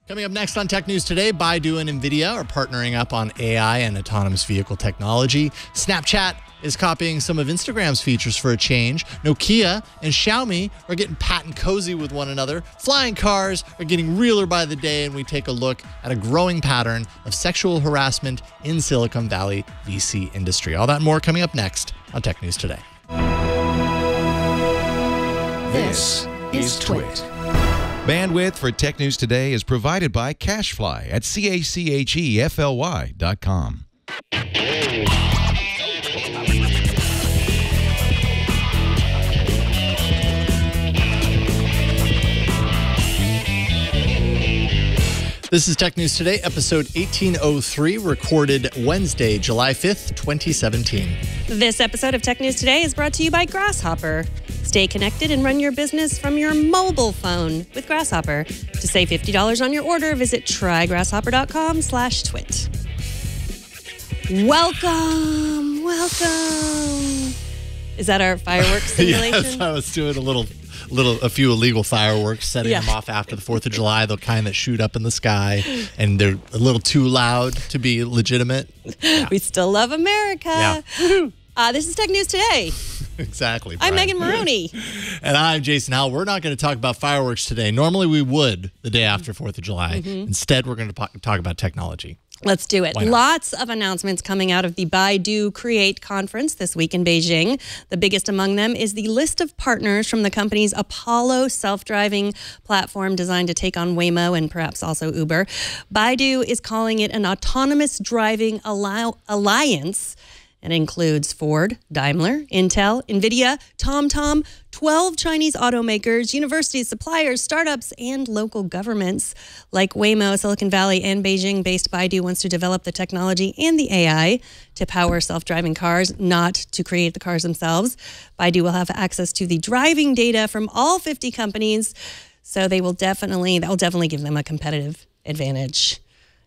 Coming up next on Tech News Today, Baidu and Nvidia are partnering up on AI and autonomous vehicle technology. Snapchat is copying some of Instagram's features for a change. Nokia and Xiaomi are getting patent cozy with one another. Flying cars are getting realer by the day, and we take a look at a growing pattern of sexual harassment in Silicon Valley VC industry. All that and more coming up next on Tech News Today. This is Twit. Bandwidth for Tech News Today is provided by CashFly at CACHEFLY.com. This is Tech News Today, episode 1803, recorded Wednesday, July 5th, 2017. This episode of Tech News Today is brought to you by Grasshopper. Stay connected and run your business from your mobile phone with Grasshopper. To save $50 on your order, visit trygrasshopper.com/twit. Welcome. Is that our fireworks simulation? Yes, I was doing a few illegal fireworks, setting them off after the 4th of July, the kind that shoot up in the sky, and they're a little too loud to be legitimate. Yeah. We still love America. Yeah. This is Tech News Today. Exactly. Brian. I'm Megan Maroney. And I'm Jason Howell. We're not going to talk about fireworks today. Normally we would the day after 4th of July. Instead, we're going to talk about technology. Let's do it. Lots of announcements coming out of the Baidu Create conference this week in Beijing. The biggest among them is the list of partners from the company's Apollo self-driving platform designed to take on Waymo and perhaps also Uber. Baidu is calling it an autonomous driving alliance. It includes Ford, Daimler, Intel, Nvidia, TomTom, 12 Chinese automakers, universities, suppliers, startups, and local governments. Like Waymo, Silicon Valley and Beijing-based Baidu wants to develop the technology and the AI to power self-driving cars, not to create the cars themselves. Baidu will have access to the driving data from all 50 companies, so that will definitely give them a competitive advantage.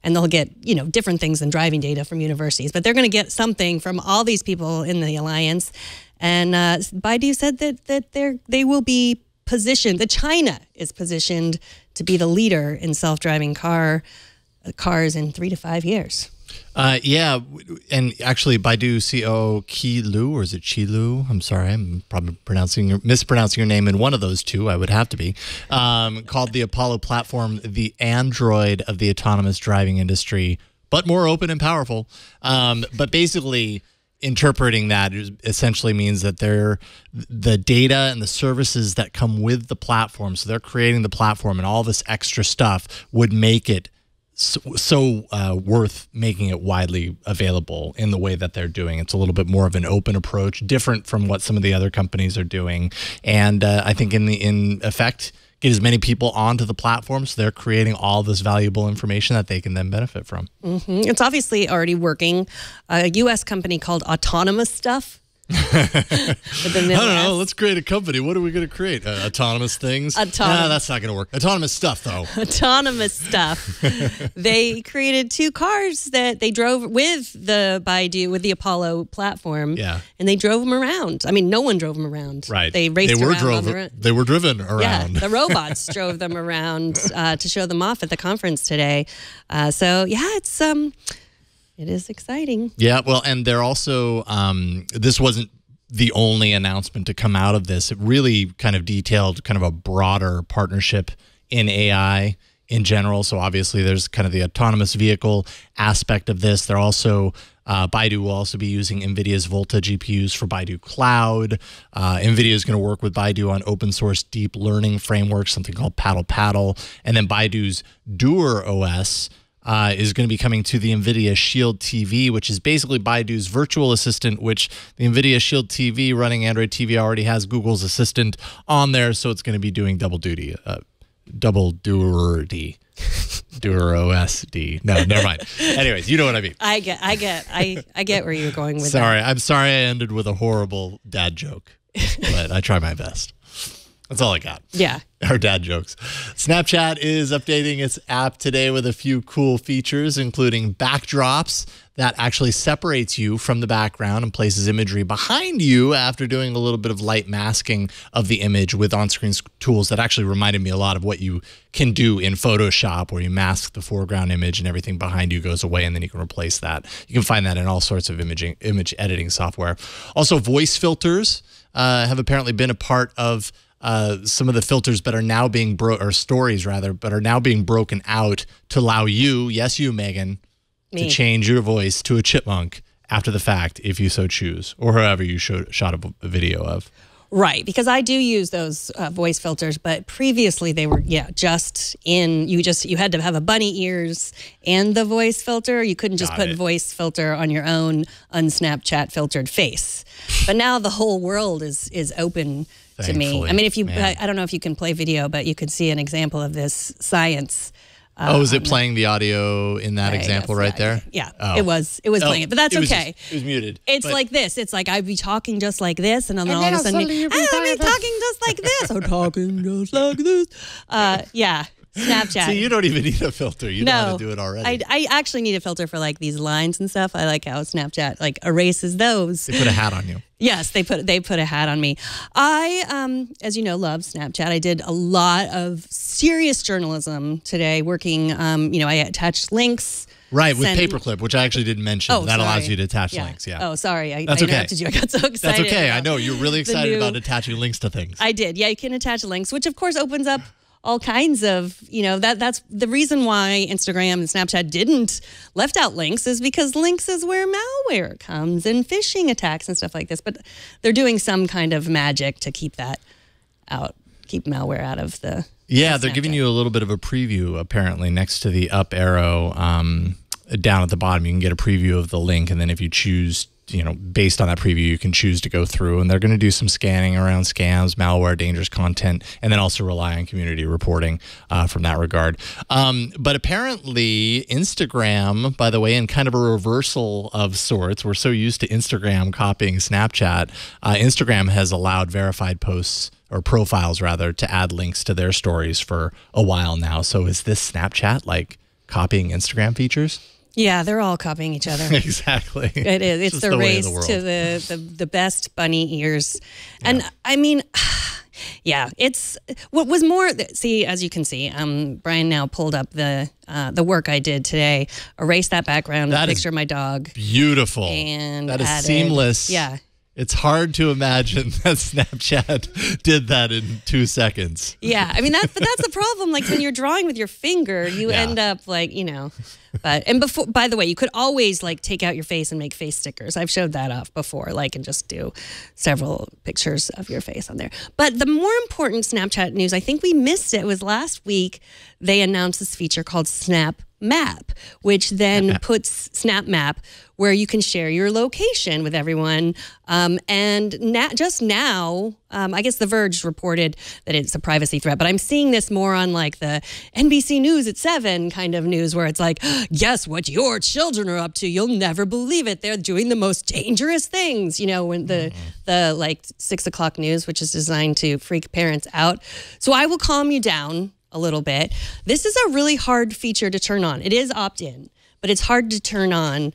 And they'll get, different things than driving data from universities. But they're going to get something from all these people in the alliance. And Baidu said that they will be positioned, that China is positioned to be the leader in self-driving cars in 3 to 5 years. Yeah, and actually Baidu COO Qi Lu, or is it Qi Lu? I'm sorry, I'm probably mispronouncing your name in one of those two, I would have to be, called the Apollo platform the Android of the autonomous driving industry, but more open and powerful. But basically interpreting that essentially means that the data and the services that come with the platform, so they're creating the platform and all this extra stuff would make it so worth making it widely available in the way that they're doing. It's a little bit more of an open approach, different from what some of the other companies are doing. And I think in effect, get as many people onto the platform so they're creating all this valuable information that they can then benefit from. It's obviously already working. A U.S. company called Autonomous Stuff. I don't know. Let's create a company. What are we going to create? Autonomous things? That's not going to work. Autonomous stuff, though. Autonomous stuff. They created 2 cars that they drove with the Baidu, with the Apollo platform. Yeah. And they drove them around. I mean, no one drove them around. Right. They raced around. They were driven around. Yeah, the robots drove them around to show them off at the conference today. It is exciting. Yeah, well, and they're also, this wasn't the only announcement to come out of this. It really kind of detailed kind of a broader partnership in AI in general. So obviously there's kind of the autonomous vehicle aspect of this. They're also, Baidu will also be using Nvidia's Volta GPUs for Baidu Cloud. Nvidia is going to work with Baidu on open source deep learning frameworks, something called Paddle. And then Baidu's Dur OS is going to be coming to the NVIDIA Shield TV, which is basically Baidu's virtual assistant, which the NVIDIA Shield TV running Android TV already has Google's Assistant on there, so it's going to be doing double duty. Double Dur OSD. No, never mind. Anyways, you know what I mean. I get where you're going with I'm sorry I ended with a horrible dad joke, but I try my best. That's all I got. Yeah. Our dad jokes. Snapchat is updating its app today with a few cool features, including backdrops that actually separates you from the background and places imagery behind you after doing a little bit of light masking of the image with on-screen tools that actually reminded me a lot of what you can do in Photoshop, where you mask the foreground image and everything behind you goes away, and then you can replace that. You can find that in all sorts of image editing software. Also, voice filters have apparently been a part of some of the filters that are now being stories rather, but are now being broken out to allow you, yes, you, Megan, to change your voice to a chipmunk after the fact, if you so choose, or whoever you shot a video of. Right, because I do use those voice filters, but previously they were, just in, you had to have a bunny ears and the voice filter. You couldn't just put voice filter on your own unsnapchat filtered face. But now the whole world is open to me. I mean, if you, I don't know if you can play video, but you could see an example of this science. Is it playing the audio in that example right there? Yeah, it was playing it, but that's okay. It was muted. It's like this. It's like I'd be talking just like this, and then all of a sudden, I'm talking just like this. I'm talking just like this. Yeah. Snapchat. So you don't even need a filter. You know how to do it already. I actually need a filter for like these lines and stuff. I like how Snapchat like erases those. They put a hat on you. Yes, they put a hat on me. I, as you know, love Snapchat. I did a lot of serious journalism today working, I attached links. Right, with Paperclip, which I actually didn't mention. That allows you to attach links, Oh, sorry. I That's interrupted you. I got so excited. That's okay. I know. You're really excited about attaching links to things. I did. Yeah, you can attach links, which of course opens up all kinds of, that's the reason why Instagram and Snapchat left out links is because links is where malware comes and phishing attacks and stuff like this. But they're doing some kind of magic to keep that out, keep malware out of the Yeah, they're giving you a little bit of a preview, apparently, next to the up arrow down at the bottom. You can get a preview of the link, and then if you choose, based on that preview, you can choose to go through, and they're going to do some scanning around scams, malware, dangerous content, and then also rely on community reporting from that regard. But apparently Instagram, by the way, in kind of a reversal of sorts, we're so used to Instagram copying Snapchat, Instagram has allowed verified posts or profiles rather to add links to their stories for a while now. So is this Snapchat like copying Instagram features? Yeah, they're all copying each other. Exactly. It is. It's the race to the best bunny ears. And I mean, yeah, it's what was more, see, as you can see, Brian now pulled up the work I did today, erased that background, a picture of my dog. Beautiful. And that is seamless. Yeah. It's hard to imagine that Snapchat did that in 2 seconds. Yeah, I mean, that's the problem. Like when you're drawing with your finger, you end up like, and before, by the way, you could always like take out your face and make face stickers. I've showed that off before, and just do several pictures of your face on there. But the more important Snapchat news, I think we missed it, was last week they announced this feature called Snap Map, which then puts Snap Map where you can share your location with everyone. And just now, I guess The Verge reported that it's a privacy threat, but I'm seeing this more on like the NBC News at 7 kind of news where it's like, guess what your children are up to? You'll never believe it. They're doing the most dangerous things, when the like 6 o'clock news, which is designed to freak parents out. So I will calm you down a little bit. This is a really hard feature to turn on. It is opt-in, but it's hard to turn on.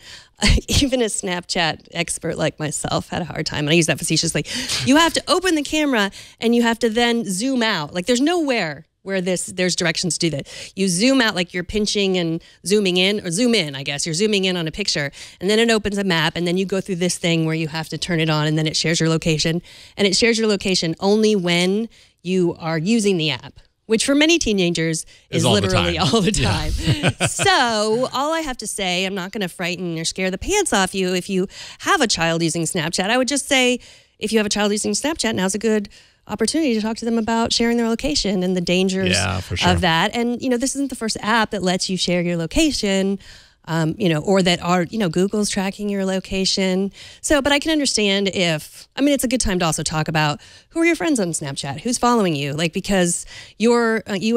Even a Snapchat expert like myself had a hard time, and I use that facetiously. You have to open the camera and you have to then zoom out. Like there's nowhere where there's directions to do that. You zoom out like you're pinching and zooming in, or zoom in, I guess. You're zooming in on a picture, and then it opens a map, and then you go through this thing where you have to turn it on, and then it shares your location. And it shares your location only when you are using the app, which for many teenagers is literally all the time. Yeah. So all I have to say, I'm not going to frighten or scare the pants off you if you have a child using Snapchat. I would just say, if you have a child using Snapchat, now's a good opportunity to talk to them about sharing their location and the dangers of that. And, this isn't the first app that lets you share your location, or that are, Google's tracking your location. So, but I can understand it's a good time to also talk about who are your friends on Snapchat, who's following you, because you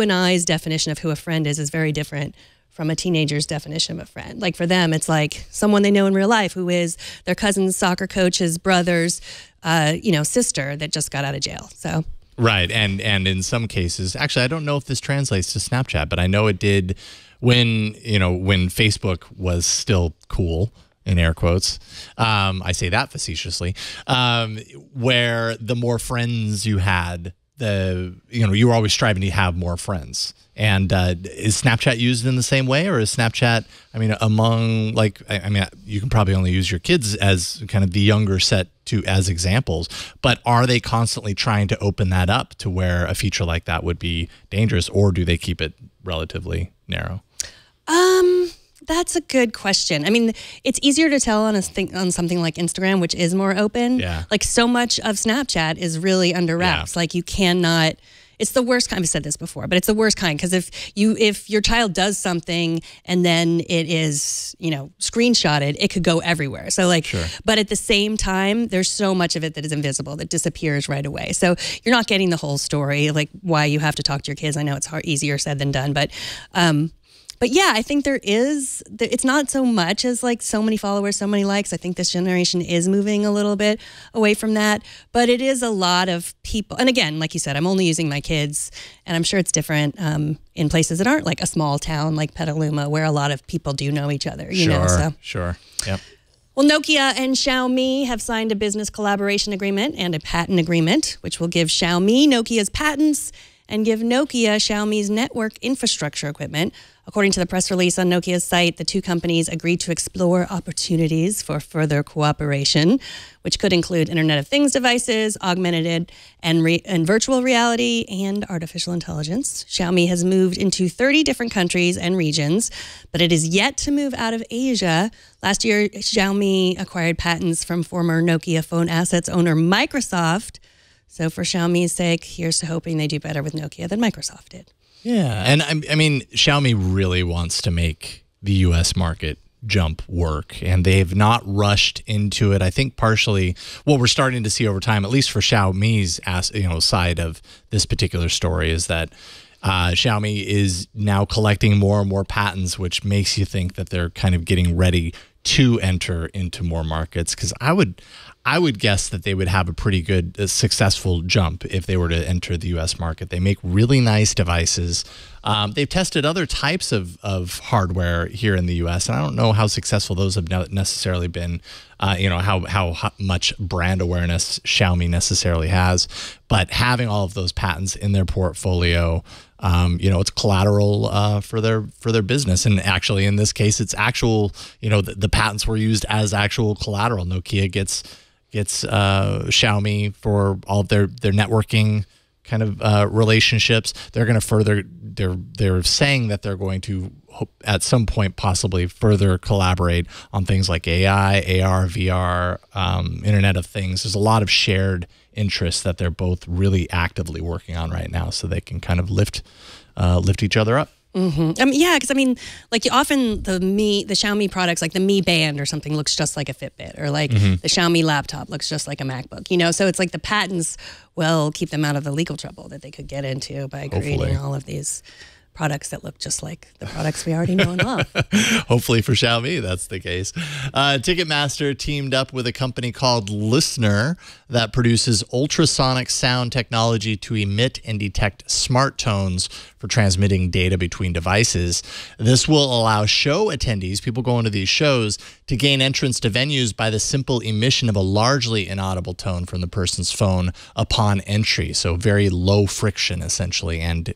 and I's definition of who a friend is very different from a teenager's definition of a friend. Like for them, it's like someone they know in real life who is their cousin's soccer coach's brother's, sister that just got out of jail. So Right, and in some cases, actually, I don't know if this translates to Snapchat, but I know it did when Facebook was still cool, in air quotes. I say that facetiously. Where the more friends you had, you were always striving to have more friends. And is Snapchat used in the same way, or is Snapchat, among you can probably only use your kids as kind of the younger set as examples, but are they constantly trying to open that up to where a feature like that would be dangerous, or do they keep it relatively narrow? That's a good question. It's easier to tell on something like Instagram, which is more open. Yeah. Like, so much of Snapchat is really under wraps. Yeah. Like, you cannot. It's the worst kind. I've said this before, but it's the worst kind, because if your child does something and then it is, screenshotted, it could go everywhere. So Sure. But at the same time, there's so much of it that is invisible, that disappears right away. So you're not getting the whole story, like why you have to talk to your kids. I know it's easier said than done, but yeah, I think it's not so much as like so many followers, so many likes. I think this generation is moving a little bit away from that, but it is a lot of people. And again, like you said, I'm only using my kids, and I'm sure it's different in places that aren't like a small town like Petaluma, where a lot of people do know each other, you know? So. Sure. Yep. Well, Nokia and Xiaomi have signed a business collaboration agreement and a patent agreement, which will give Xiaomi Nokia's patents and give Nokia Xiaomi's network infrastructure equipment. According to the press release on Nokia's site, the two companies agreed to explore opportunities for further cooperation, which could include Internet of Things devices, augmented and virtual reality, and artificial intelligence. Xiaomi has moved into 30 different countries and regions, but it is yet to move out of Asia. Last year, Xiaomi acquired patents from former Nokia phone assets owner Microsoft. So for Xiaomi's sake, here's to hoping they do better with Nokia than Microsoft did. Yeah, and Xiaomi really wants to make the U.S. market jump work, and they've not rushed into it. I think partially what we're starting to see over time, at least for Xiaomi's side of this particular story, is that Xiaomi is now collecting more and more patents, which makes you think that they're kind of getting ready to enter into more markets. Because I would guess that they would have a pretty good, successful jump if they were to enter the U.S. market. They make really nice devices. They've tested other types of hardware here in the U.S., and I don't know how successful those have necessarily been, how much brand awareness Xiaomi necessarily has. But having all of those patents in their portfolio, it's collateral for their business. And actually, in this case, it's actual, the patents were used as actual collateral. Nokia gets Xiaomi for all of their networking kind of relationships. They're going to further. They're saying that they're going to at some point possibly further collaborate on things like AI, AR, VR, Internet of Things. There's a lot of shared interests that they're both really actively working on right now, so they can kind of lift each other up. Mm-hmm. Yeah, because often the Xiaomi products, like the Mi Band or something, looks just like a Fitbit, or like the Xiaomi laptop looks just like a MacBook. So it's like the patents will keep them out of the legal trouble that they could get into by creating all of these products that look just like the products we already know and love. Hopefully for Xiaomi, that's the case. Ticketmaster teamed up with a company called Listener that produces ultrasonic sound technology to emit and detect smart tones for transmitting data between devices. This will allow show attendees, people going to these shows, to gain entrance to venues by the simple emission of a largely inaudible tone from the person's phone upon entry. So very low friction, essentially, and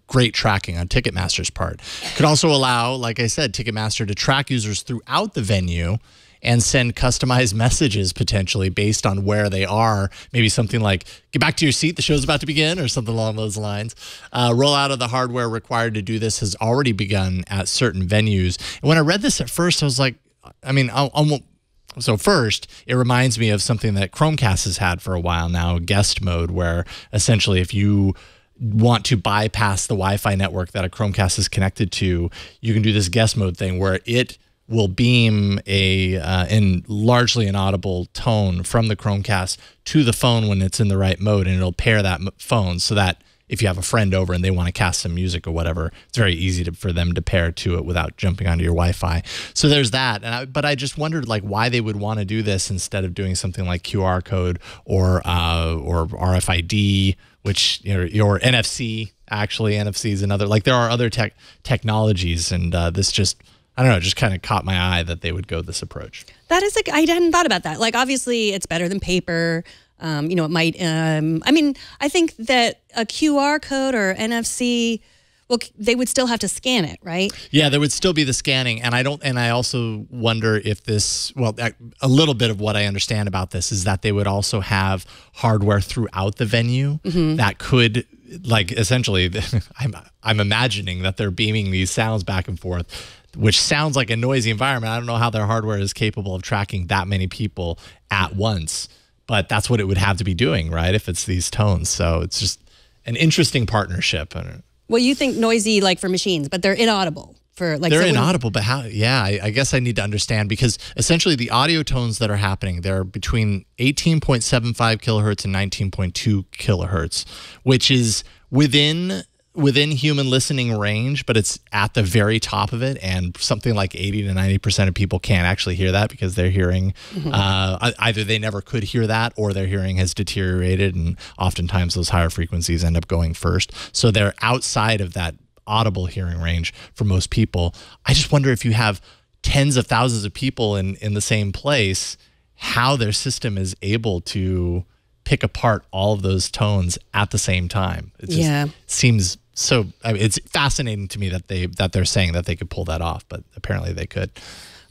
great tracking on Ticketmaster's part. Could also allow, like I said, Ticketmaster to track users throughout the venue and send customized messages potentially based on where they are. Maybe something like, get back to your seat, the show's about to begin, or something along those lines. Rollout of the hardware required to do this has already begun at certain venues. And when I read this at first, I was like, so first, it reminds me of something that Chromecast has had for a while now, guest mode, where essentially if you want to bypass the Wi-Fi network that a Chromecast is connected to, you can do this guest mode thing where it will beam in largely inaudible tone from the Chromecast to the phone when it's in the right mode, and it'll pair that phone so that if you have a friend over and they want to cast some music or whatever, it's very easy for them to pair to it without jumping onto your Wi-Fi. So there's that. But I just wondered like why they would want to do this instead of doing something like QR code or RFID, which or NFC. Actually, NFC is another. Like there are other technologies, and this just, I don't know, just kind of caught my eye that they would go this approach. That is I hadn't thought about that. Like obviously, it's better than paper. It might. I mean, I think that a QR code or NFC. Well, they would still have to scan it, right? Yeah, there would still be the scanning, and I also wonder if this. Well, a little bit of what I understand about this is that they would also have hardware throughout the venue that could, like, essentially, I'm imagining that they're beaming these sounds back and forth, which sounds like a noisy environment. I don't know how their hardware is capable of tracking that many people at once, but that's what it would have to be doing, right? If it's these tones, so it's just an interesting partnership. Well, you think noisy like for machines, but they're inaudible for like. They're inaudible, but how? Yeah, I guess I need to understand because essentially the audio tones that are happening, they're between 18.75 kilohertz and 19.2 kilohertz, which is within human listening range, but it's at the very top of it, and something like 80 to 90% of people can't actually hear that because their hearing, either they never could hear that or their hearing has deteriorated, and oftentimes those higher frequencies end up going first. So they're outside of that audible hearing range for most people. I just wonder if you have tens of thousands of people in the same place, how their system is able to pick apart all of those tones at the same time. It just seems so. I mean, it's fascinating to me that they're saying that they could pull that off, but apparently they could.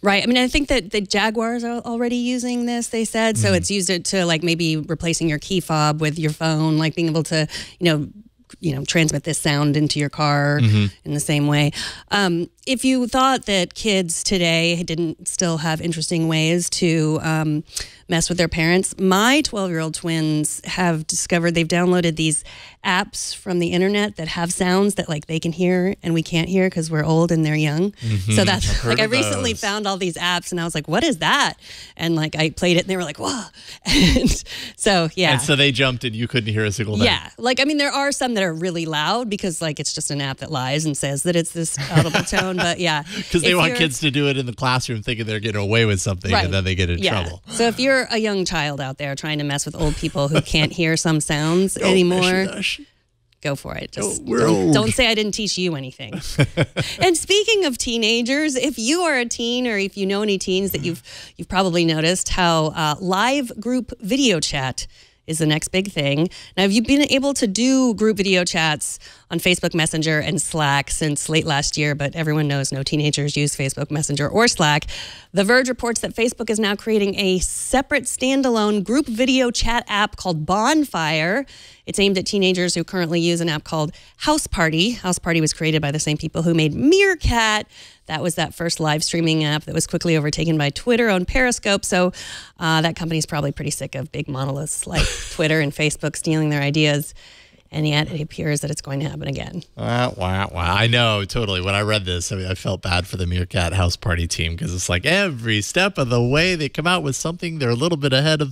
Right. I mean, I think that the Jaguars are already using this, they said. So it's used it to like maybe replacing your key fob with your phone, like being able to, transmit this sound into your car in the same way. If you thought that kids today didn't still have interesting ways to mess with their parents, my 12-year-old twins have discovered they've downloaded these apps from the internet that have sounds that like they can hear and we can't hear because we're old and they're young. So that's like I recently found all these apps and I was like, what is that? And like I played it and they were like, whoa. And so And so they jumped and you couldn't hear a single thing. Yeah. Like I mean there are some that are really loud because like it's just an app that lies and says that it's this audible tone. But yeah. Because they want kids to do it in the classroom thinking they're getting away with something and then they get in trouble. So if you're a young child out there trying to mess with old people who can't hear some sounds anymore, go for it. Just don't say I didn't teach you anything. And speaking of teenagers, if you are a teen or if you know any teens that you've probably noticed how live group video chat is the next big thing. Now, have you been able to do group video chats on Facebook Messenger and Slack since late last year? But everyone knows no teenagers use Facebook Messenger or Slack. The Verge reports that Facebook is now creating a separate standalone group video chat app called Bonfire. It's aimed at teenagers who currently use an app called House Party. House Party was created by the same people who made Meerkat. That was that first live streaming app that was quickly overtaken by Twitter on Periscope. So that company's probably pretty sick of big monoliths like Twitter and Facebook stealing their ideas. And yet it appears that it's going to happen again. Wow. I know, totally. When I read this, I mean, I felt bad for the Meerkat House Party team because it's like every step of the way they come out with something, they're a little bit ahead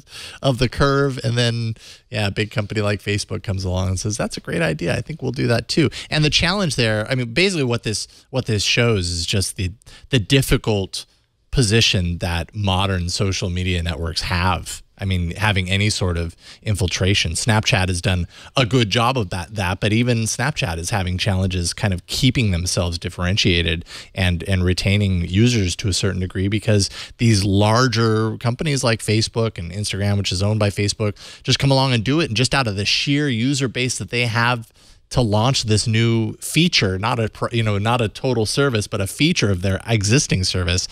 of the curve. And then, a big company like Facebook comes along and says, that's a great idea. I think we'll do that too. And the challenge there, I mean, basically what this shows is just the difficult position that modern social media networks have. I mean, having any sort of infiltration. Snapchat has done a good job of that, but even Snapchat is having challenges kind of keeping themselves differentiated and retaining users to a certain degree because these larger companies like Facebook and Instagram, which is owned by Facebook, just come along and do it. And just out of the sheer user base that they have to launch this new feature, not a total service, but a feature of their existing service,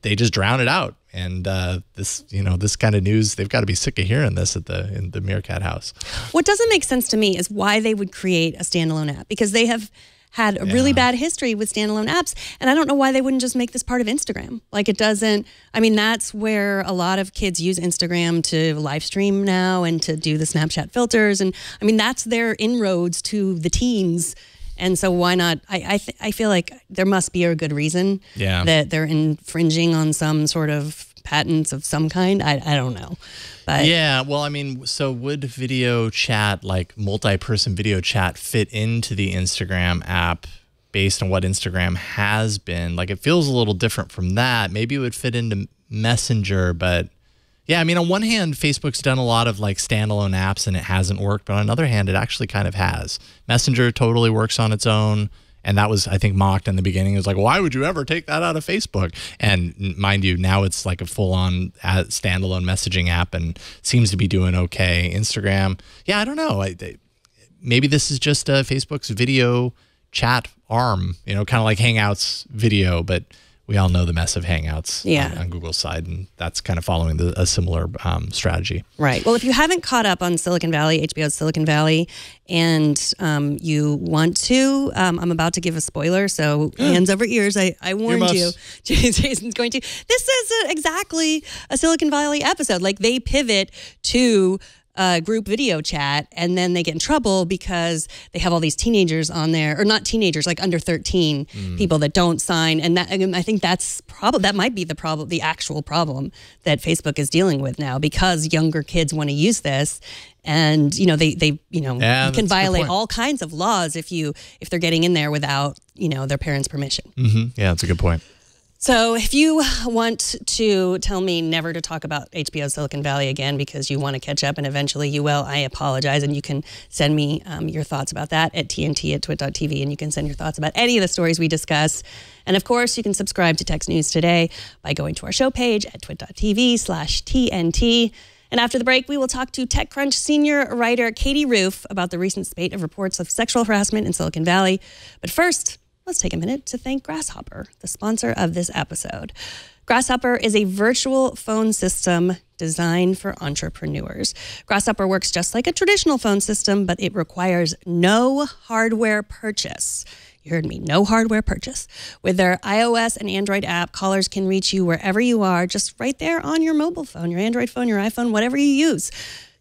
they just drown it out. And this kind of news, they've got to be sick of hearing this in the Meerkat house. What doesn't make sense to me is why they would create a standalone app, because they have had a really bad history with standalone apps. And I don't know why they wouldn't just make this part of Instagram. Like it doesn't, I mean, that's where a lot of kids use Instagram to live stream now and to do the Snapchat filters. And I mean, that's their inroads to the teens. And so why not? I feel like there must be a good reason that they're infringing on some sort of patents of some kind. I don't know. But yeah, well, I mean, so would video chat, like multi-person video chat, fit into the Instagram app based on what Instagram has been? Like, it feels a little different from that. Maybe it would fit into Messenger, but yeah, I mean, on one hand, Facebook's done a lot of like standalone apps and it hasn't worked, but on another hand, it actually kind of has. Messenger totally works on its own. And that was, I think, mocked in the beginning. It was like, why would you ever take that out of Facebook? And mind you, now it's like a full-on standalone messaging app and seems to be doing okay. Instagram, yeah, I don't know. Maybe this is just Facebook's video chat arm, you know, kind of like Hangouts video, but we all know the mess of Hangouts on Google's side, and that's kind of following a similar strategy. Right. Well, if you haven't caught up on Silicon Valley, HBO's Silicon Valley, and you want to, I'm about to give a spoiler, so hands over ears. I warned you. Jason's going to. This is exactly a Silicon Valley episode. Like, they pivot to group video chat, and then they get in trouble because they have all these teenagers on there, or not teenagers, like under 13 people that don't sign. And that, I think that might be the problem, the actual problem that Facebook is dealing with now, because younger kids want to use this. And, you know, you can violate all kinds of laws if they're getting in there without, their parents' permission. Yeah, that's a good point. So if you want to tell me never to talk about HBO Silicon Valley again because you want to catch up, and eventually you will, I apologize. And you can send me your thoughts about that at tnt@twit.tv, and you can send your thoughts about any of the stories we discuss. And of course, you can subscribe to Text News Today by going to our show page at twit.tv/TNT. And after the break, we will talk to TechCrunch senior writer Katie Roof about the recent spate of reports of sexual harassment in Silicon Valley. But first, let's take a minute to thank Grasshopper, the sponsor of this episode. Grasshopper is a virtual phone system designed for entrepreneurs. Grasshopper works just like a traditional phone system, but it requires no hardware purchase. You heard me, no hardware purchase. With their iOS and Android app, callers can reach you wherever you are, just right there on your mobile phone, your Android phone, your iPhone, whatever you use.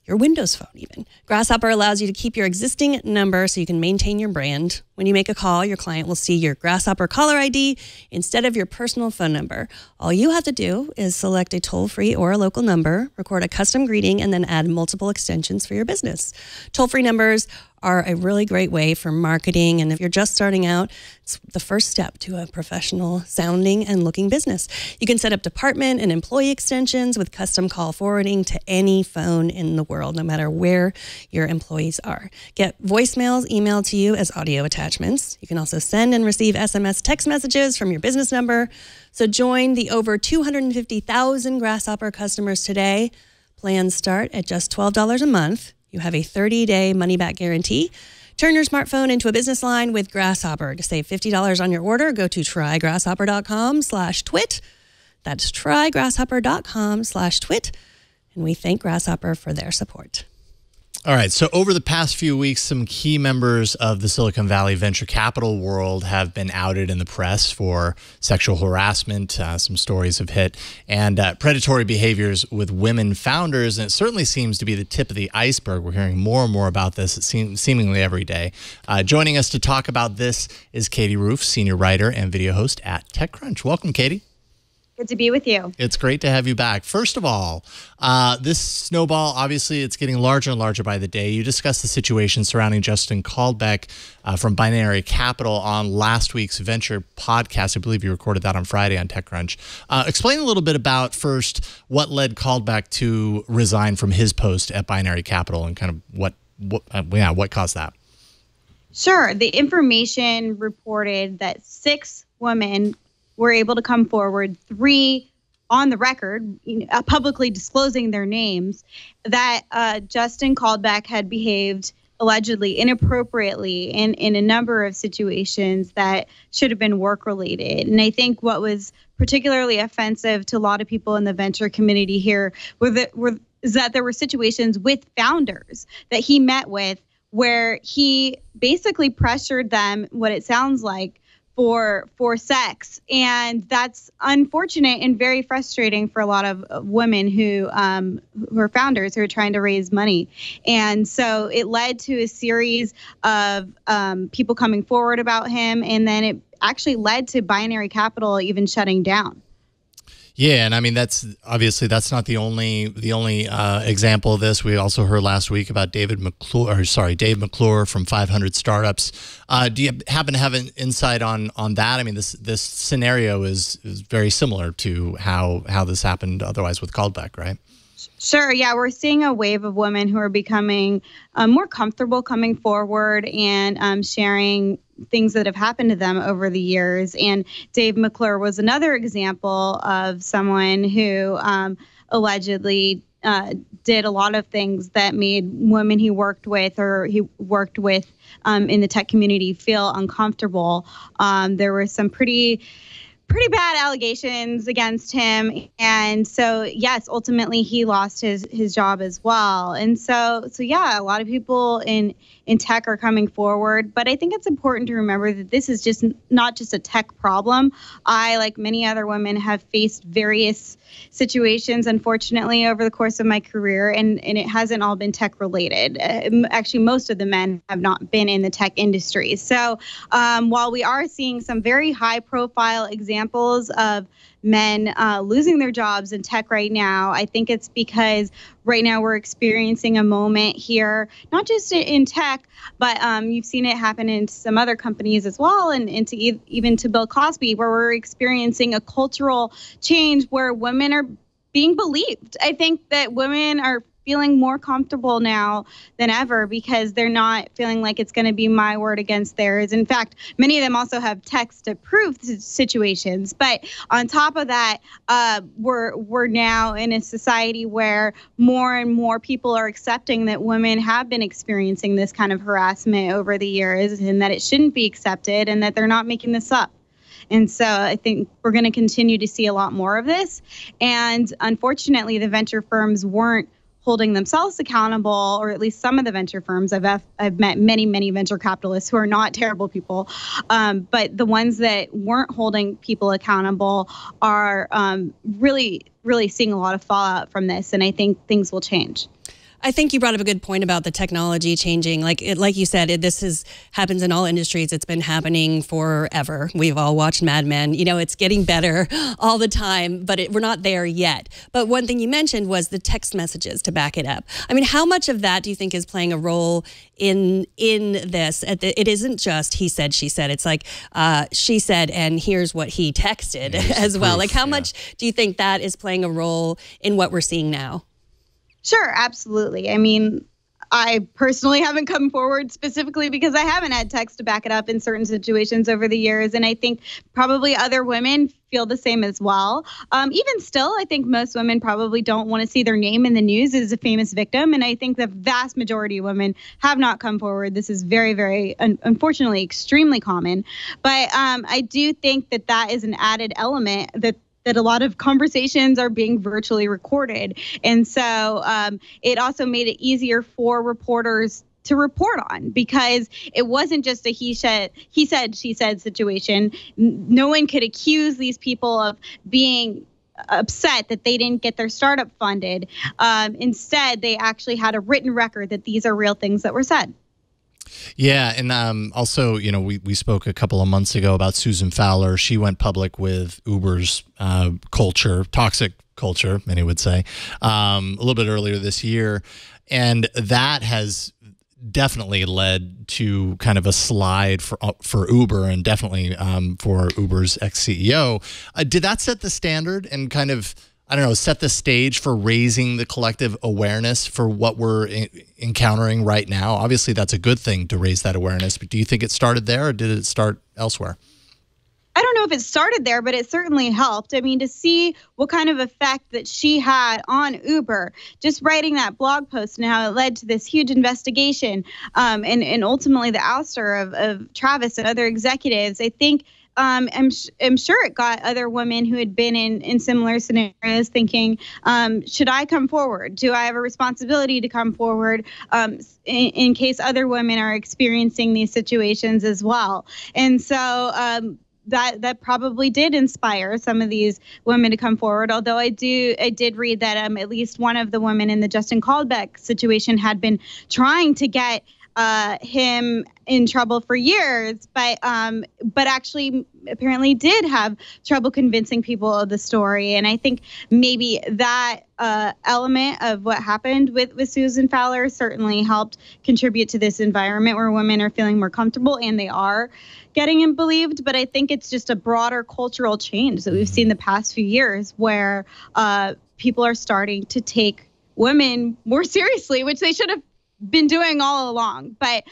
Your Windows phone even. Grasshopper allows you to keep your existing number so you can maintain your brand. When you make a call, your client will see your Grasshopper caller ID instead of your personal phone number. All you have to do is select a toll-free or a local number, record a custom greeting, and then add multiple extensions for your business. Toll-free numbers are a really great way for marketing, and if you're just starting out, it's the first step to a professional sounding and looking business. You can set up department and employee extensions with custom call forwarding to any phone in the world, no matter where your employees are. Get voicemails emailed to you as audio attachments. You can also send and receive SMS text messages from your business number. So join the over 250,000 Grasshopper customers today. Plans start at just $12 a month. You have a 30-day money-back guarantee. Turn your smartphone into a business line with Grasshopper. To save $50 on your order, go to trygrasshopper.com/twit. That's trygrasshopper.com/twit. And we thank Grasshopper for their support. All right, so over the past few weeks, some key members of the Silicon Valley venture capital world have been outed in the press for sexual harassment. Some stories have hit, and predatory behaviors with women founders, and it certainly seems to be the tip of the iceberg. We're hearing more and more about this, it seemingly every day. Joining us to talk about this is Katie Roof, senior writer and video host at TechCrunch. Welcome, Katie. Good to be with you. It's great to have you back. First of all, this snowball, obviously, it's getting larger and larger by the day. You discussed the situation surrounding Justin Caldbeck from Binary Capital on last week's Venture podcast. I believe you recorded that on Friday on TechCrunch. Explain a little bit about, first, what led Caldbeck to resign from his post at Binary Capital and kind of what caused that. Sure. The information reported that 6 women were able to come forward, 3 on the record, publicly disclosing their names, that Justin Caldbeck had behaved allegedly inappropriately in a number of situations that should have been work-related. And I think what was particularly offensive to a lot of people in the venture community here is that there were situations with founders that he met with where he basically pressured them, what it sounds like, for sex. And that's unfortunate and very frustrating for a lot of women who are founders who are trying to raise money. And so it led to a series of people coming forward about him. And then it actually led to Binary Capital even shutting down. Yeah, and I mean that's not the only example of this. We also heard last week about Dave McClure from 500 Startups. Do you happen to have an insight on that? I mean, this scenario is very similar to how this happened otherwise with Caldbeck, right? Sure. Yeah, we're seeing a wave of women who are becoming more comfortable coming forward and sharing things that have happened to them over the years. And Dave McClure was another example of someone who allegedly did a lot of things that made women he worked with in the tech community feel uncomfortable. There were some pretty bad allegations against him. And so, yes, ultimately he lost his job as well. And so yeah, a lot of people in tech are coming forward. But I think it's important to remember that this is just not just a tech problem. I, like many other women, have faced various situations, unfortunately, over the course of my career, and it hasn't all been tech related. Actually, most of the men have not been in the tech industry. So while we are seeing some very high profile examples of men losing their jobs in tech right now, I think it's because right now we're experiencing a moment here, not just in tech, but you've seen it happen in some other companies as well, and even to Bill Cosby, where we're experiencing a cultural change where women are being believed. I think that women are feeling more comfortable now than ever because they're not feeling like it's going to be my word against theirs. In fact, many of them also have text to prove situations. But on top of that, we're now in a society where more and more people are accepting that women have been experiencing this kind of harassment over the years, and that it shouldn't be accepted, and that they're not making this up. And so I think we're going to continue to see a lot more of this. And unfortunately, the venture firms weren't holding themselves accountable, or at least some of the venture firms. I've met many venture capitalists who are not terrible people, but the ones that weren't holding people accountable are really seeing a lot of fallout from this, and I think things will change. I think you brought up a good point about the technology changing. Like you said, this happens in all industries. It's been happening forever. We've all watched Mad Men. You know, it's getting better all the time, but we're not there yet. But one thing you mentioned was the text messages to back it up. I mean, how much of that do you think is playing a role in this? It isn't just he said, she said. It's like she said, and here's what he texted as well. Like, how much do you think that is playing a role in what we're seeing now? Sure, absolutely. I mean, I personally haven't come forward specifically because I haven't had text to back it up in certain situations over the years. And I think probably other women feel the same as well. Even still, I think most women probably don't want to see their name in the news as a famous victim. And I think the vast majority of women have not come forward. This is very, very, unfortunately, extremely common. But I do think that is an added element that a lot of conversations are being virtually recorded. And so it also made it easier for reporters to report on, because it wasn't just a he said, she said situation. No one could accuse these people of being upset that they didn't get their startup funded. Instead, they actually had a written record that these are real things that were said. Yeah, and also, you know, we spoke a couple of months ago about Susan Fowler. She went public with Uber's culture, toxic culture, many would say, a little bit earlier this year. And that has definitely led to kind of a slide for Uber, and definitely for Uber's ex-CEO. Did that set the standard and kind of, I don't know, set the stage for raising the collective awareness for what we're encountering right now? Obviously, that's a good thing to raise that awareness, but do you think it started there, or did it start elsewhere? I don't know if it started there, but it certainly helped. I mean, to see what kind of effect that she had on Uber, just writing that blog post and how it led to this huge investigation, and ultimately the ouster of Travis and other executives, I think I'm sure it got other women who had been in similar scenarios thinking, should I come forward? Do I have a responsibility to come forward in case other women are experiencing these situations as well? And so that probably did inspire some of these women to come forward. Although I did read that at least one of the women in the Justin Caldbeck situation had been trying to get him in trouble for years, but actually apparently did have trouble convincing people of the story. And I think maybe that element of what happened with Susan Fowler certainly helped contribute to this environment where women are feeling more comfortable, and they are getting believed. But I think it's just a broader cultural change that we've seen the past few years, where people are starting to take women more seriously, which they should have been doing all along. But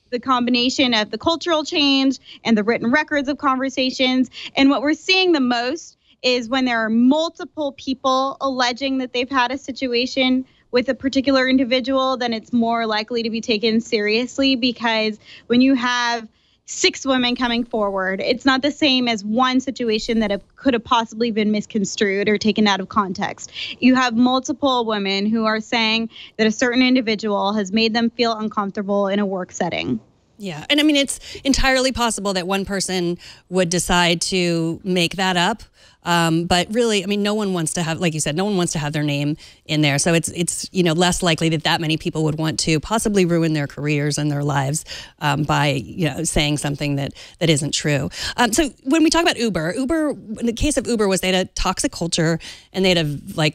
the combination of the cultural change and the written records of conversations, and what we're seeing the most is when there are multiple people alleging that they've had a situation with a particular individual, then it's more likely to be taken seriously, because when you have 6 women coming forward, it's not the same as one situation that could have possibly been misconstrued or taken out of context. You have multiple women who are saying that a certain individual has made them feel uncomfortable in a work setting. Yeah. And I mean, it's entirely possible that one person would decide to make that up. But really, I mean, no one wants to have, like you said, no one wants to have their name in there. So it's less likely that many people would want to possibly ruin their careers and their lives by, saying something that isn't true. So when we talk about Uber, in the case of Uber, they had a toxic culture, and they had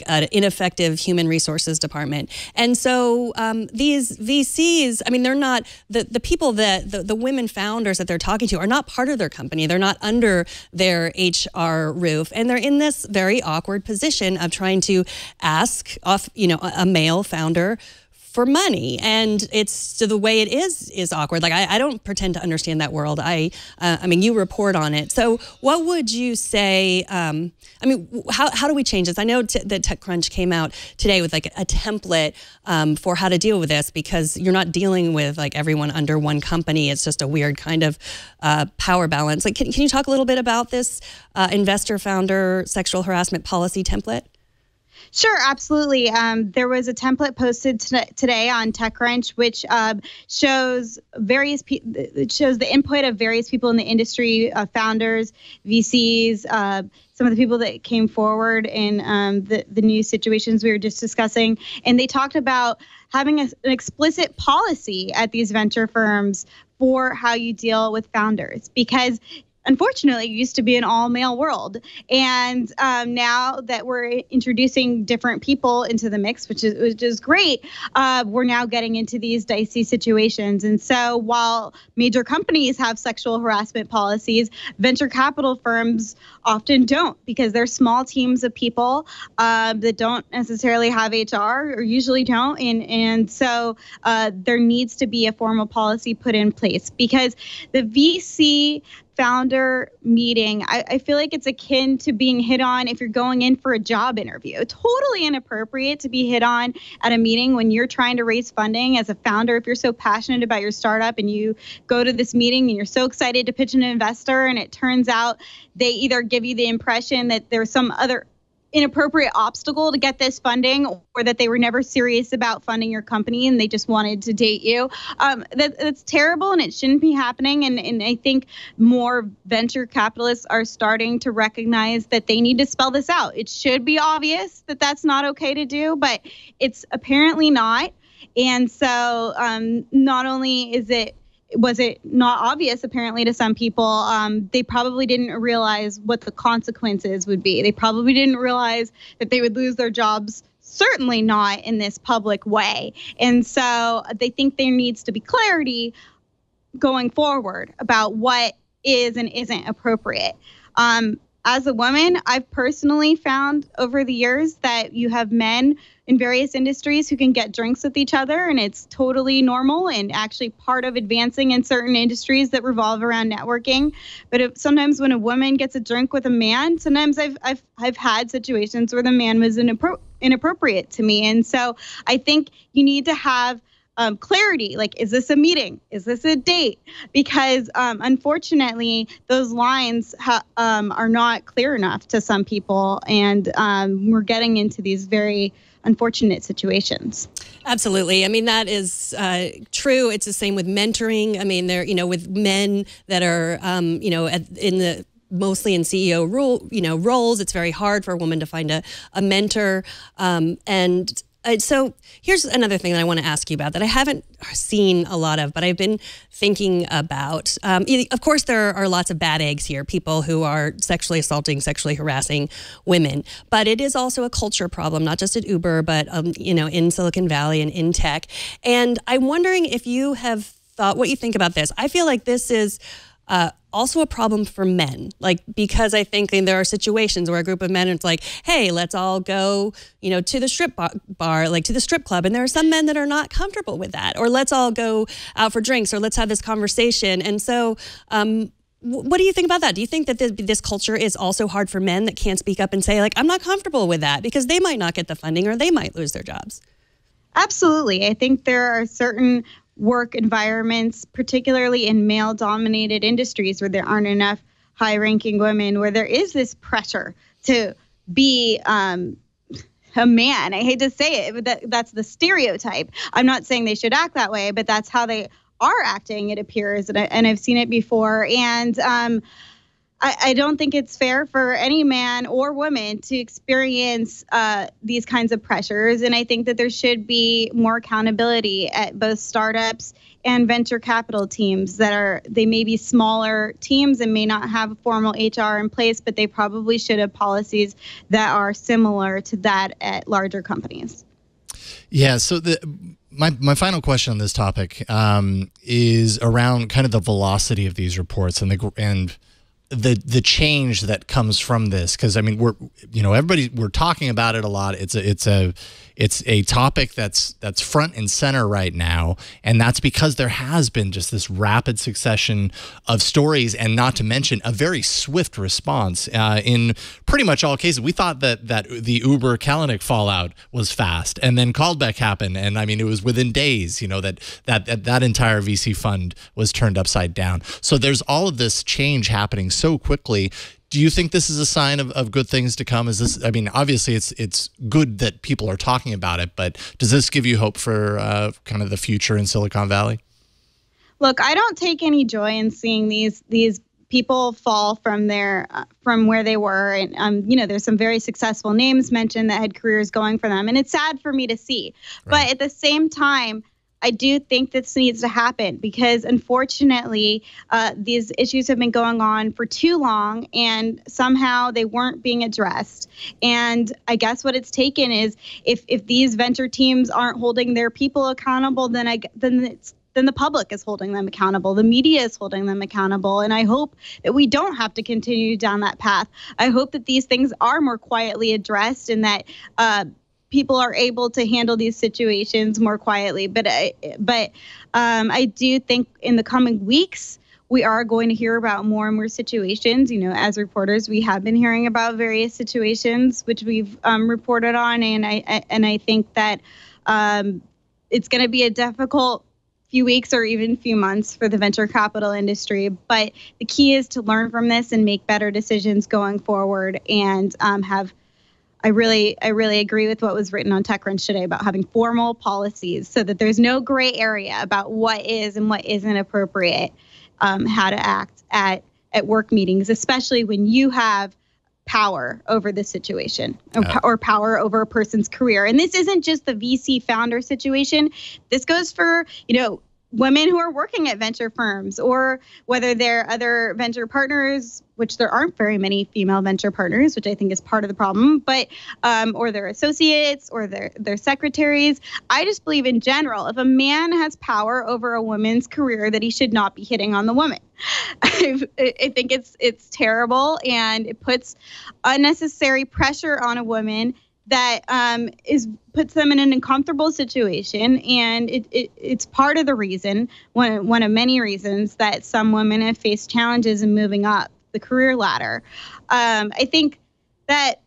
an ineffective human resources department. And so these VCs, I mean, they're not, the people that, the women founders that they're talking to are not part of their company. They're not under their HR roof. And they're in this very awkward position of trying to ask a male founder for money, and so the way it is awkward. Like I don't pretend to understand that world. I mean, you report on it. So what would you say? I mean, how do we change this? I know that TechCrunch came out today with like a template for how to deal with this, because you're not dealing with like everyone under one company. It's just a weird kind of power balance. Like, can you talk a little bit about this investor founder sexual harassment policy template? Sure, absolutely. There was a template posted today on TechCrunch, which shows the input of various people in the industry, founders, VCs, some of the people that came forward in the new situations we were just discussing. And they talked about having an explicit policy at these venture firms for how you deal with founders, because unfortunately, it used to be an all-male world. And now that we're introducing different people into the mix, which is great, we're now getting into these dicey situations. And so while major companies have sexual harassment policies, venture capital firms often don't, because they're small teams of people that don't necessarily have HR, or usually don't. And so there needs to be a formal policy put in place, because the VC founder meeting, I feel like it's akin to being hit on if you're going in for a job interview. Totally inappropriate to be hit on at a meeting when you're trying to raise funding as a founder. If you're so passionate about your startup and you go to this meeting and you're so excited to pitch an investor, and it turns out they either give you the impression that there's some other inappropriate obstacle to get this funding, or that they were never serious about funding your company and they just wanted to date you. That's terrible, and it shouldn't be happening. And I think more venture capitalists are starting to recognize that they need to spell this out. It should be obvious that that's not okay to do, but it's apparently not. And so not only was it not obvious, apparently, to some people, they probably didn't realize what the consequences would be. They probably didn't realize that they would lose their jobs, certainly not in this public way. And so they think there needs to be clarity going forward about what is and isn't appropriate. As a woman, I've personally found over the years that you have men in various industries who can get drinks with each other, and it's totally normal and actually part of advancing in certain industries that revolve around networking. But sometimes when a woman gets a drink with a man, sometimes I've had situations where the man was inappropriate to me. And so I think you need to have clarity, like, is this a meeting? Is this a date? Because unfortunately, those lines are not clear enough to some people, and we're getting into these very unfortunate situations. Absolutely. I mean, that is true. It's the same with mentoring. I mean, with men that are, mostly in CEO roles, it's very hard for a woman to find a mentor. And So here's another thing that I want to ask you about that I haven't seen a lot of, but I've been thinking about. Of course, there are lots of bad eggs here, people who are sexually assaulting, sexually harassing women. But it is also a culture problem, not just at Uber, but in Silicon Valley and in tech. And I'm wondering if you have thought what you think about this. I feel like this is also a problem for men, because I think there are situations where a group of men, it's like, hey, let's all go, to the strip bar, to the strip club. And there are some men that are not comfortable with that, or let's all go out for drinks, or let's have this conversation. And so, what do you think about that? Do you think that this culture is also hard for men that can't speak up and say, I'm not comfortable with that, because they might not get the funding or they might lose their jobs? Absolutely. I think there are certain work environments, particularly in male-dominated industries where there aren't enough high-ranking women, where there is this pressure to be a man. I hate to say it, but that's the stereotype. I'm not saying they should act that way, but that's how they are acting, it appears, and I've seen it before. And I don't think it's fair for any man or woman to experience these kinds of pressures. And I think that there should be more accountability at both startups and venture capital teams they may be smaller teams and may not have a formal HR in place, but they probably should have policies that are similar to that at larger companies. Yeah, so my final question on this topic is around kind of the velocity of these reports and the change that comes from this, because we're talking about it a lot. It's a topic that's front and center right now, and that's because there has been just this rapid succession of stories, and not to mention a very swift response in pretty much all cases. We thought that the Uber Kalanick fallout was fast, and then Caldbeck happened, and it was within days, that entire VC fund was turned upside down. So there's all of this change happening so quickly. Do you think this is a sign of good things to come? Is this? Obviously, it's good that people are talking about it, but does this give you hope for kind of the future in Silicon Valley? Look, I don't take any joy in seeing these people fall from where they were, and there's some very successful names mentioned that had careers going for them, and it's sad for me to see. Right. But at the same time, I do think this needs to happen, because unfortunately, these issues have been going on for too long, and somehow they weren't being addressed. And I guess what it's taken is if these venture teams aren't holding their people accountable, then the public is holding them accountable. The media is holding them accountable. And I hope that we don't have to continue down that path. I hope that these things are more quietly addressed, and that people are able to handle these situations more quietly. But I do think in the coming weeks, we are going to hear about more and more situations. As reporters, we have been hearing about various situations which we've reported on, and I think that it's going to be a difficult few weeks or even few months for the venture capital industry. But the key is to learn from this and make better decisions going forward, and I really agree with what was written on TechCrunch today about having formal policies so that there's no gray area about what is and what isn't appropriate, how to act at work meetings, especially when you have power over the situation or power over a person's career. And this isn't just the VC founder situation. This goes for, women who are working at venture firms, or whether they're other venture partners, which there aren't very many female venture partners, which I think is part of the problem, but or their associates or their secretaries. I just believe in general, if a man has power over a woman's career, that he should not be hitting on the woman. I think it's terrible, and it puts unnecessary pressure on a woman that puts them in an uncomfortable situation, and it's part of the reason, one of many reasons, that some women have faced challenges in moving up the career ladder. I think that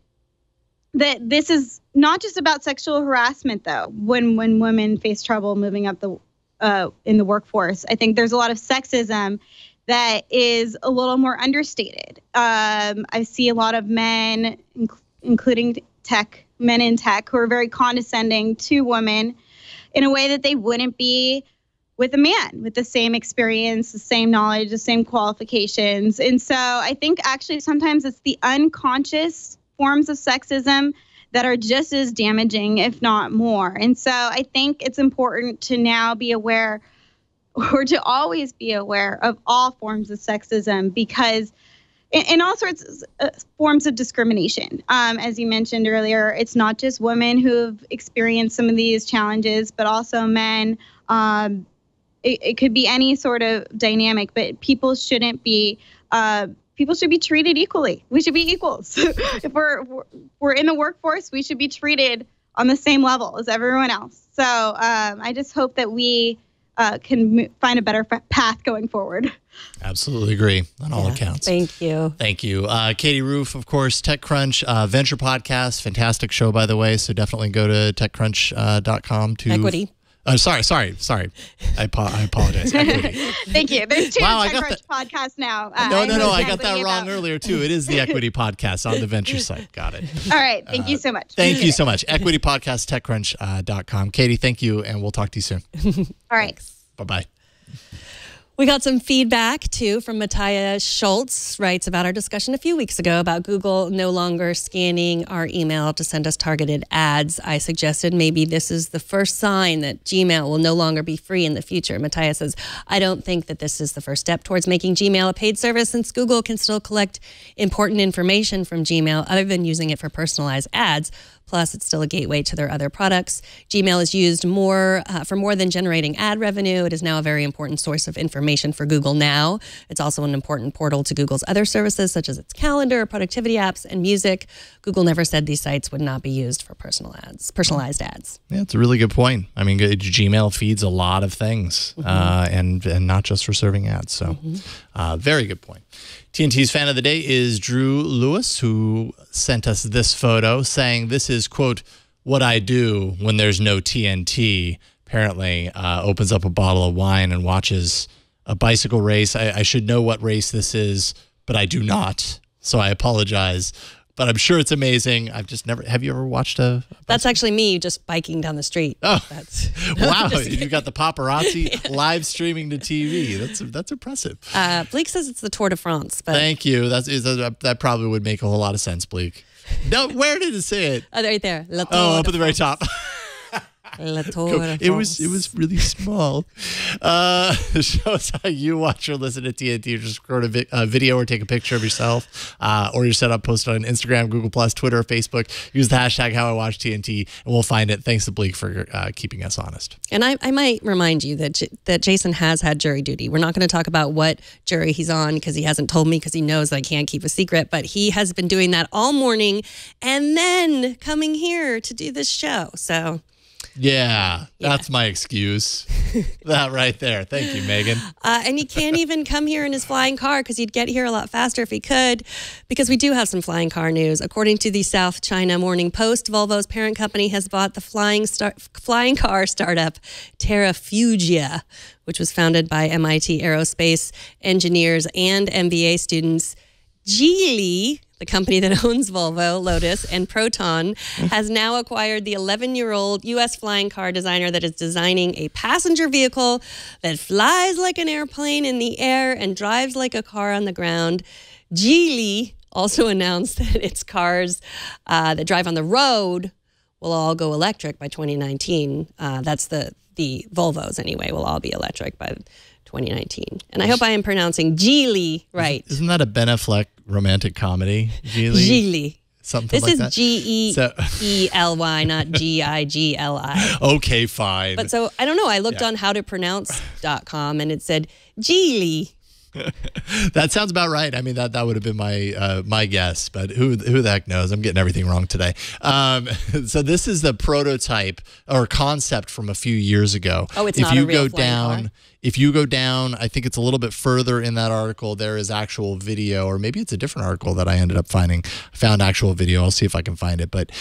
this is not just about sexual harassment, though. When women face trouble moving up in the workforce, I think there's a lot of sexism that is a little more understated. I see a lot of men, including men in tech, who are very condescending to women in a way that they wouldn't be with a man with the same experience, the same knowledge, the same qualifications. And so I think actually sometimes it's the unconscious forms of sexism that are just as damaging, if not more. And so I think it's important to now be aware, or to always be aware, of all forms of sexism, because in all sorts of forms of discrimination. As you mentioned earlier, it's not just women who've experienced some of these challenges, but also men. It could be any sort of dynamic, but people shouldn't be. People should be treated equally. We should be equals. If we're in the workforce, we should be treated on the same level as everyone else. So I just hope that we can find a better path going forward. Absolutely agree on all accounts. Thank you. Thank you. Katie Roof, of course, TechCrunch, Venture Podcast, fantastic show, by the way. So definitely go to TechCrunch.com to... Equity. Sorry. I apologize. Equity. Thank you. There's two Wow, TechCrunch podcasts now. No. I got that wrong earlier, too. It is the Equity Podcast on the Venture site. Got it. All right. Thank you so much. Thank you so much. Equity Podcast, TechCrunch.com. Katie, thank you, and we'll talk to you soon. All right. Bye-bye. We got some feedback, too, from Matthias Schultz, writes about our discussion a few weeks ago about Google no longer scanning our email to send us targeted ads. I suggested maybe this is the first sign that Gmail will no longer be free in the future. Matthias says, I don't think that this is the first step towards making Gmail a paid service, since Google can still collect important information from Gmail other than using it for personalized ads. Plus, it's still a gateway to their other products. Gmail is used for more than generating ad revenue. It is now a very important source of information for Google now. It's also an important portal to Google's other services, such as its calendar, productivity apps, and music. Google never said these sites would not be used for personalized ads. Yeah, it's a really good point. I mean, Gmail feeds a lot of things, and not just for serving ads. So, very good point. TNT's fan of the day is Drew Lewis, who sent us this photo saying this is, quote, what I do when there's no TNT. Apparently opens up a bottle of wine and watches a bicycle race. I should know what race this is, but I do not. So I apologize. But I'm sure it's amazing. I've just never... Have you ever watched a... That's actually me just biking down the street. Oh, wow. You got the paparazzi live streaming to TV. That's impressive. Bleak says it's the Tour de France. But Thank you. That probably would make a whole lot of sense, Bleak. No, where did it say it? Oh, right there. Oh, up at the very top. It was really small. Show us how you watch or listen to TNT. Just record a video or take a picture of yourself, or you set up, post it on Instagram, Google+, Twitter, or Facebook. Use the hashtag HowIWatchTNT, and we'll find it. Thanks to Bleak for keeping us honest. And I might remind you that Jason has had jury duty. We're not going to talk about what jury he's on because he hasn't told me, because he knows that I can't keep a secret. But he has been doing that all morning and then coming here to do this show. So... Yeah, that's my excuse. That right there. Thank you, Megan. And he can't even come here in his flying car because he'd get here a lot faster if he could, because we do have some flying car news. According to the South China Morning Post, Volvo's parent company has bought the flying car startup Terrafugia, which was founded by MIT aerospace engineers and MBA students. Geely, the company that owns Volvo, Lotus, and Proton, has now acquired the 11-year-old U.S. flying car designer that is designing a passenger vehicle that flies like an airplane in the air and drives like a car on the ground. Geely also announced that its cars that drive on the road will all go electric by 2019. That's the Volvos, anyway, will all be electric by 2019. And I hope I am pronouncing Geely right. Isn't that a Ben Affleck romantic comedy? Geely? Geely. Something this like is Geely, not Gigli. Okay, fine. But so, I don't know. I looked on howtopronounce.com and it said Geely. That sounds about right. I mean, that would have been my guess, but who the heck knows? I'm getting everything wrong today. So this is the prototype or concept from a few years ago. Oh, it's not a real flying car? If you go down, I think it's a little bit further in that article, there is actual video, or maybe it's a different article that I ended up finding. I found actual video. I'll see if I can find it. But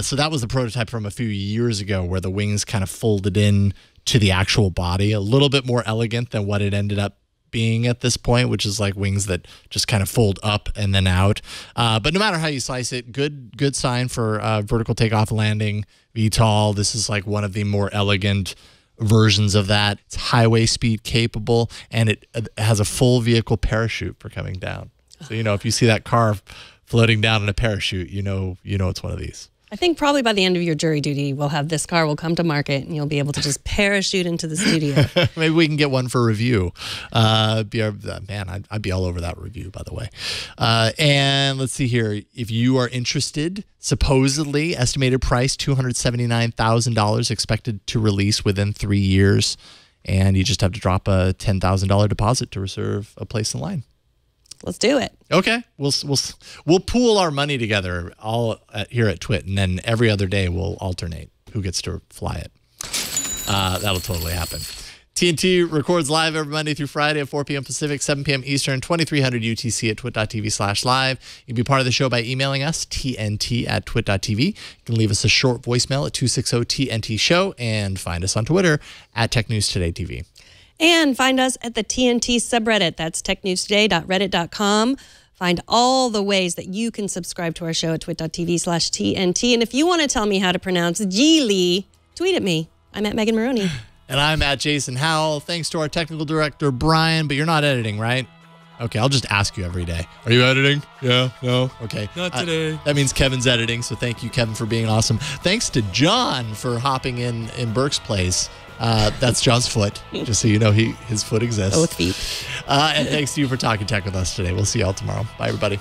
so that was the prototype from a few years ago, where the wings kind of folded in to the actual body, a little bit more elegant than what it ended up being at this point, which is like wings that just kind of fold up and then out. But no matter how you slice it, good sign for vertical takeoff landing, VTOL. This is like one of the more elegant versions of that. It's highway speed capable, and it has a full vehicle parachute for coming down. So, if you see that car floating down in a parachute, you know it's one of these. I think probably by the end of your jury duty, this car will come to market and you'll be able to just parachute into the studio. Maybe we can get one for review. Man, I'd be all over that review, by the way. And let's see here. If you are interested, supposedly estimated price $279,000, expected to release within 3 years. And you just have to drop a $10,000 deposit to reserve a place in line. Let's do it. Okay, we'll pool our money together all here at Twit, and then every other day we'll alternate who gets to fly it. That'll totally happen. TNT records live every Monday through Friday at 4 p.m. Pacific, 7 p.m. Eastern, 2300 UTC at twit.tv/live. You can be part of the show by emailing us, tnt@twit.tv. You can leave us a short voicemail at 260-TNT-SHOW, and find us on Twitter at TechNewsTodayTV. And find us at the TNT subreddit. That's technewstoday.reddit.com. Find all the ways that you can subscribe to our show at twit.tv/TNT. And if you want to tell me how to pronounce Geely, tweet at me. I'm at Megan Maroney. And I'm at Jason Howell. Thanks to our technical director, Brian. But you're not editing, right? Okay, I'll just ask you every day. Are you editing? Yeah, no? Okay. Not today. That means Kevin's editing, so thank you, Kevin, for being awesome. Thanks to John for hopping in Burke's place. That's John's foot, just so you know his foot exists. Both feet. And thanks to you for talking tech with us today. We'll see you all tomorrow. Bye, everybody.